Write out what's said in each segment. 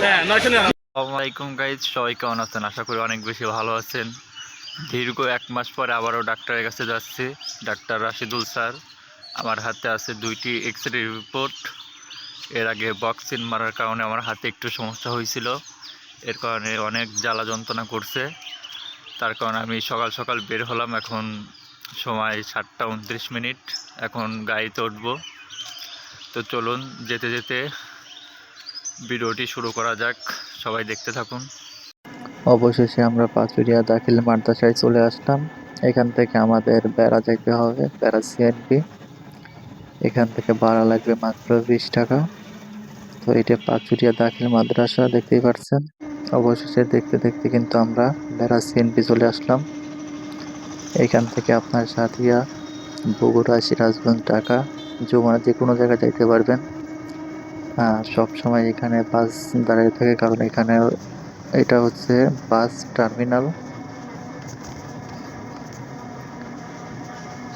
আসসালামু আলাইকুম গাইজ, সবাই কেমন আছেন? আশা করি অনেক বেশি ভালো আছেন। দীর্ঘ 1 মাস পরে আবারও ডাক্তারের কাছে যাচ্ছি। Doctor Rashidul sir. আমার হাতে আছে 2টি এক্স-রে রিপোর্ট। এর আগে বক্সিন মারার কারণে আমার হাতে একটু সমস্যা হয়েছিল, এর কারণে অনেক জ্বালা যন্ত্রণা করছে। তার কারণে আমি সকাল সকাল বের হলাম। এখন সময় 7টা 29 মিনিট। এখন গাড়িতে উঠবো। তো চলুন যেতে যেতে ভিডিওটি শুরু করা যাক, সবাই দেখতে থাকুন। অবশেষে আমরা পাচুরিয়া দাখিল মাদ্রাসায় চলে আসলাম। এখান থেকে আমাদের বেড়া যাইতে হবে, বেড়া সিএনপি। এখান থেকে ভাড়া লাগবে মাত্র 20 টাকা। তো এটা পাচুরিয়া দাখিল মাদ্রাসা, দেখতেই পাচ্ছেন। অবশেষে দেখতে দেখতে কিন্তু আমরা বেড়া সিএনপি চলে আসলাম। এখান থেকে আপনার সাথিয়া, বগুড়া, সিরাজগঞ্জ, ঢাকা, যমুনা যে কোনো জায়গায় যাইতে পারবেন। সব সময় এখানে বাস দাঁড়িয়ে থাকে, কারণ এখানে এটা হচ্ছে বাস টার্মিনাল।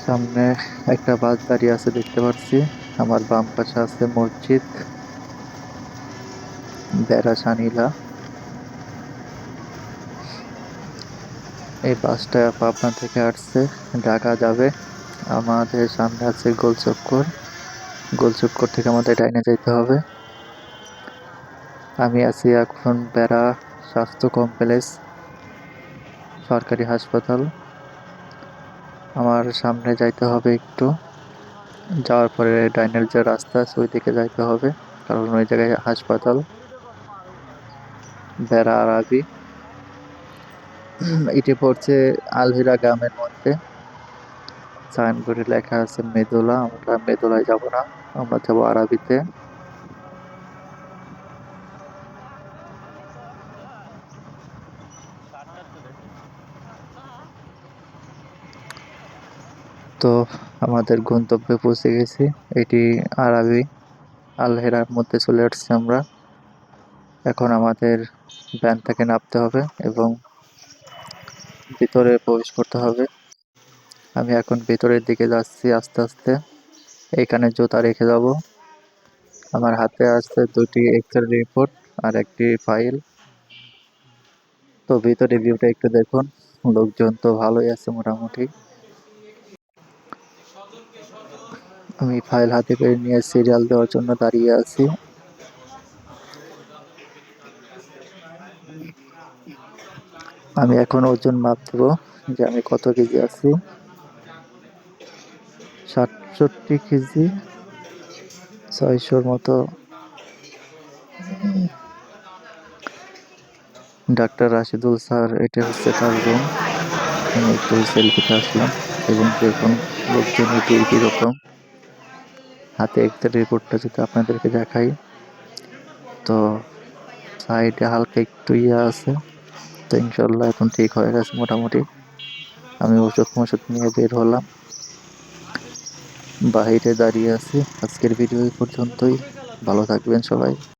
সামনে একটা বাস দাঁড়িয়ে আছে দেখতে পাচ্ছি। আমার বাম পাশে আছে মসজিদ, বেড়া সানিলা। এই বাসটা পাবনা থেকে আসছে, ঢাকা যাবে। আমাদের সামনে আছে গোলচক্কর। গোলচক্কর থেকে আমাদের ডাইনে যাইতে হবে। আমি আছি এখন বেড়া স্বাস্থ্য কমপ্লেক্স সরকারি হাসপাতাল। আমার সামনে যাইতে হবে একটু, যাওয়ার পরে ডাইনের যে রাস্তা আছে ওই দিকে যাইতে হবে, কারণ ওই জায়গায় হাসপাতাল। বেড়া আরবি এটি পড়ছে আলভিরা গ্রামের মধ্যে। সাইনবোর্ডে লেখা আছে মেদোলা। আমরা মেদোলায় যাব না, আমরা যাবো আরাবিতে। তো আমাদের গন্তব্যে পৌঁছে গেছি। এটি আরাবি আলহেরার মধ্যে চলে আসছি আমরা। এখন আমাদের ভ্যান থেকে নামতে হবে এবং ভিতরে প্রবেশ করতে হবে। আমি এখন ভিতরের দিকে যাচ্ছি আস্তে আস্তে। এখানে জুতা রেখে যাব। আমার হাতে আছে 2টি এক্স-রে রিপোর্ট আর একটি ফাইল। তো ভিতরে ভিউটা একটু দেখুন। লোকজন তো ভালোই আছে মোটামুটি। আমি ফাইল হাতে করে নিয়ে সিরিয়াল দেওয়ার জন্য দাঁড়িয়ে আছি। আমি এখন ওজন মাপ দেব যে আমি কত কেজি আছি। 67 কেজি, 600-র মতো। ডাক্তার রাশিদুল স্যার, এটা হচ্ছে তার রুম। আমি একটু সেলফিতে আসলাম এবং দেখুন লোকজনের ভিড় কিরকম। হাতে এক্স-রে রিপোর্টটা যদি আপনাদেরকে দেখাই, তো সাইডে হালকা একটু আছে। তো ইনশাল্লাহ এখন ঠিক হয়ে গেছে মোটামুটি। আমি ওষুধ নিয়ে বের হলাম, বাহিরে দাঁড়িয়ে আছি। আজকের ভিডিও এই পর্যন্তই। ভালো থাকবেন সবাই।